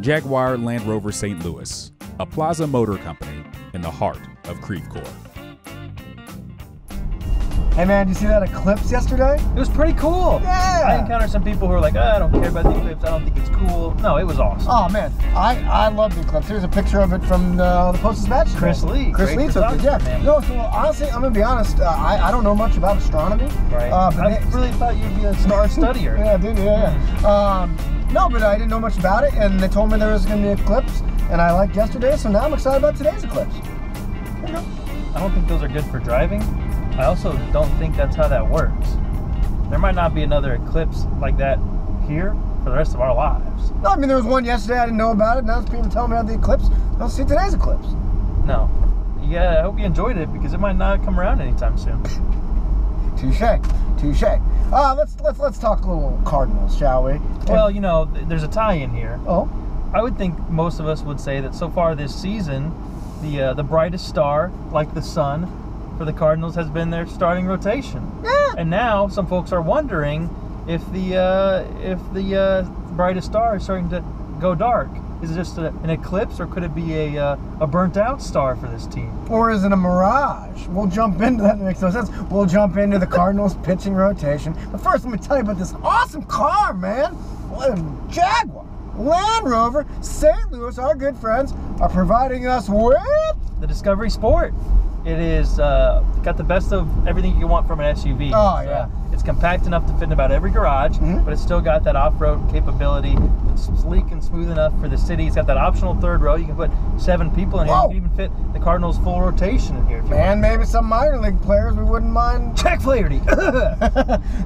Jaguar Land Rover St. Louis, a Plaza Motor Company in the heart of Creve Coeur. Hey man, did you see that eclipse yesterday? It was pretty cool. Yeah. I encountered some people who are like, I don't care about the eclipse. I don't think it's cool. No, it was awesome. Oh man, I love the eclipse. Here's a picture of it from the Post-Dispatch. Chris Lee. Chris Lee took it, yeah. Man. No, so honestly, I'm gonna be honest. I don't know much about astronomy. Right. But I really thought you'd be a star studier. Yeah, dude. Yeah. No, but I didn't know much about it, and they told me there was gonna be an eclipse, and I liked yesterday, so now I'm excited about today's eclipse. There you go. I don't think those are good for driving. I also don't think that's how that works. There might not be another eclipse like that here for the rest of our lives. No, I mean, there was one yesterday, I didn't know about it. Now it's people telling me about the eclipse. I'll see today's eclipse. No. Yeah, I hope you enjoyed it because it might not come around anytime soon. Touche. Let's talk a little Cardinals, shall we? Well, you know, there's a tie-in here. Oh? I would think most of us would say that so far this season, the brightest star, like the sun, for the Cardinals has been their starting rotation. Yeah. And now some folks are wondering if the brightest star is starting to go dark. Is it just an eclipse, or could it be a burnt out star for this team? Or is it a mirage? We'll jump into that. That makes no sense. We'll jump into the Cardinals pitching rotation. But first, let me tell you about this awesome car, man. What a Jaguar Land Rover St. Louis, our good friends, are providing us with the Discovery Sport. It is got the best of everything you want from an SUV. Oh, yeah. It's compact enough to fit in about every garage, but it's still got that off-road capability. It's sleek and smooth enough for the city. It's got that optional third row. You can put 7 people in here. You can even fit the Cardinals' full rotation in here if you want. And maybe some minor league players we wouldn't mind. Jack Flaherty.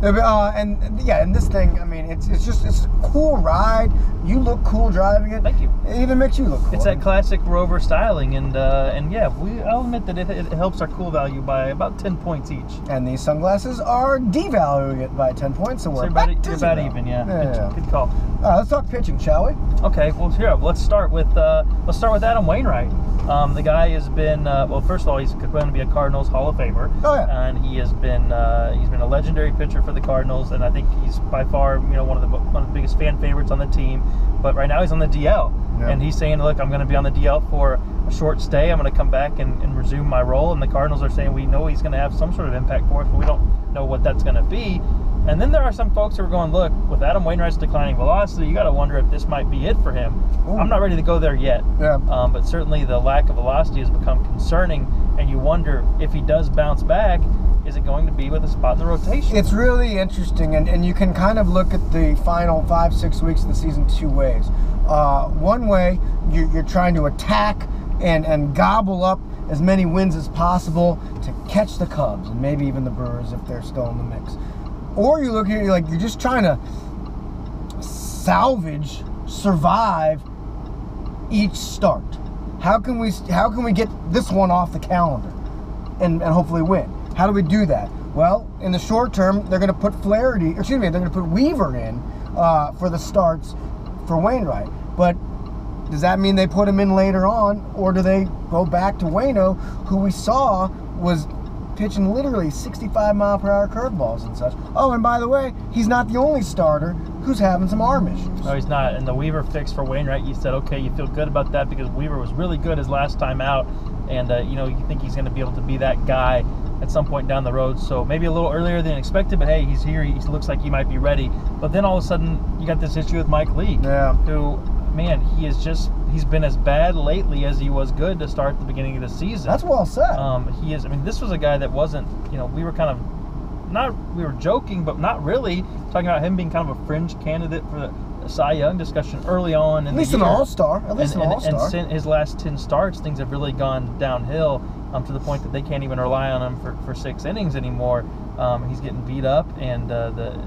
And this thing, I mean, it's a cool ride. You look cool driving it. Thank you. It even makes you look cool. It's that classic Rover styling, and yeah, I'll admit that it helps our cool value by about 10 points each. And these sunglasses are devaluing it by 10 points, so we're about zero. even, yeah. Good call. Let's talk pitching, shall we? Okay, well here, let's start with Adam Wainwright. The guy has been well, first of all, he's going to be a Cardinals Hall of Famer. Oh yeah. And he has been a legendary pitcher for the Cardinals, and I think he's by far one of the biggest fan favorites on the team. But right now he's on the DL, and he's saying, look, I'm going to be on the DL for a short stay. I'm going to come back and resume my role. And the Cardinals are saying we know he's going to have some sort of impact for us, but we don't know what that's going to be. And then there are some folks who are going, look, with Adam Wainwright's declining velocity, you got to wonder if this might be it for him. Ooh. I'm not ready to go there yet. Yeah. But certainly the lack of velocity has become concerning, and you wonder if he does bounce back, is it going to be with a spot in the rotation? It's really interesting, and you can kind of look at the final 5-6 weeks of the season 2 ways. One way, you're trying to attack and gobble up as many wins as possible to catch the Cubs and maybe even the Brewers if they're still in the mix. Or you look at it like you're just trying to survive each start. How can we get this one off the calendar and hopefully win? How do we do that? Well, in the short term, they're going to put they're going to put Weaver in for the starts for Wainwright. But does that mean they put him in later on, or do they go back to Waino, who we saw was pitching literally 65-mile-per-hour curveballs and such? Oh, and by the way, he's not the only starter who's having some arm issues. No, he's not. And the Weaver fix for Wainwright, you said, okay, you feel good about that because Weaver was really good his last time out, and you think he's going to be able to be that guy at some point down the road. So maybe a little earlier than expected, but hey, he's here. He looks like he might be ready. But then all of a sudden, you got this issue with Mike Leake, who, man, he's been as bad lately as he was good to start the beginning of the season. That's well said. He is. I mean, this was a guy that wasn't. We were kind of we were joking, but not really talking about him being kind of a fringe candidate for the Cy Young discussion early on in the year. At least an all-star. And since his last 10 starts, things have really gone downhill to the point that they can't even rely on him for 6 innings anymore. He's getting beat up, and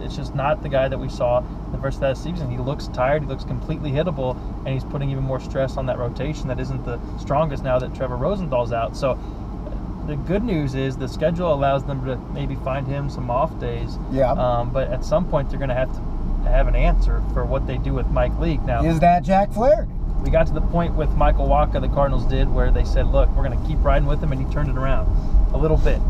it's just not the guy that we saw the first of that season. He looks tired. He looks completely hittable, and he's putting even more stress on that rotation that isn't the strongest now that Trevor Rosenthal's out. So the good news is the schedule allows them to maybe find him some off days. Yeah. But at some point, they're going to have an answer for what they do with Mike Leake. Now, is that Jack Flaherty? We got to the point with Michael Wacha, the Cardinals did, where they said, look, we're going to keep riding with him, and he turned it around a little bit.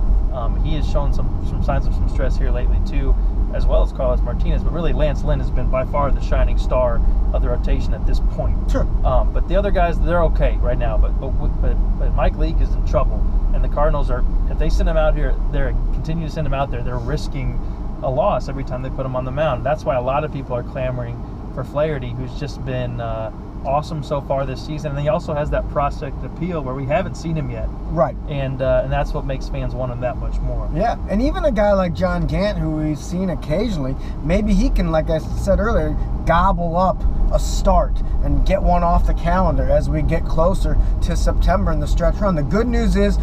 He has shown some signs of some stress here lately, too. as well as Carlos Martinez, but really Lance Lynn has been by far the shining star of the rotation at this point. Sure. But the other guys, they're okay right now. But Mike Leake is in trouble, and the Cardinals are. If they send him out here, they're continue to send him out there. They're risking a loss every time they put him on the mound. That's why a lot of people are clamoring for Flaherty, who's just been awesome so far this season. And he also has that prospect appeal where we haven't seen him yet. Right. And that's what makes fans want him that much more. Yeah, and even a guy like John Gant, who we've seen occasionally, maybe he can, like I said earlier, gobble up a start and get one off the calendar as we get closer to September in the stretch run. The good news is,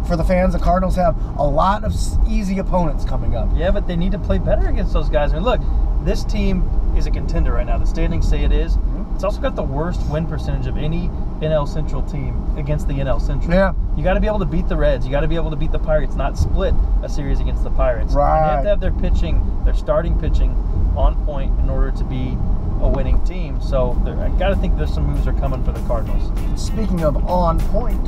for the fans, the Cardinals have a lot of easy opponents coming up. Yeah, but they need to play better against those guys. I mean, look, this team is a contender right now. The standings say it is. It's also got the worst win percentage of any NL Central team against the NL Central. Yeah. You got to be able to beat the Reds. You got to be able to beat the Pirates, not split a series against the Pirates. Right. And they have to have their pitching, their starting pitching, on point in order to be a winning team. So I got to think there's some moves are coming for the Cardinals. Speaking of on point,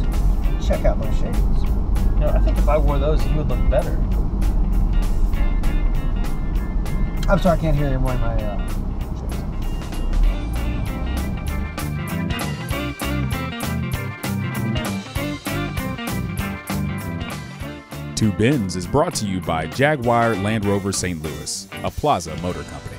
check out my shades. You know, I think if I wore those, you would look better. I'm sorry, I can't hear you. I'm wearing my shades. Two Bins is brought to you by Jaguar Land Rover St. Louis, a Plaza Motor Company.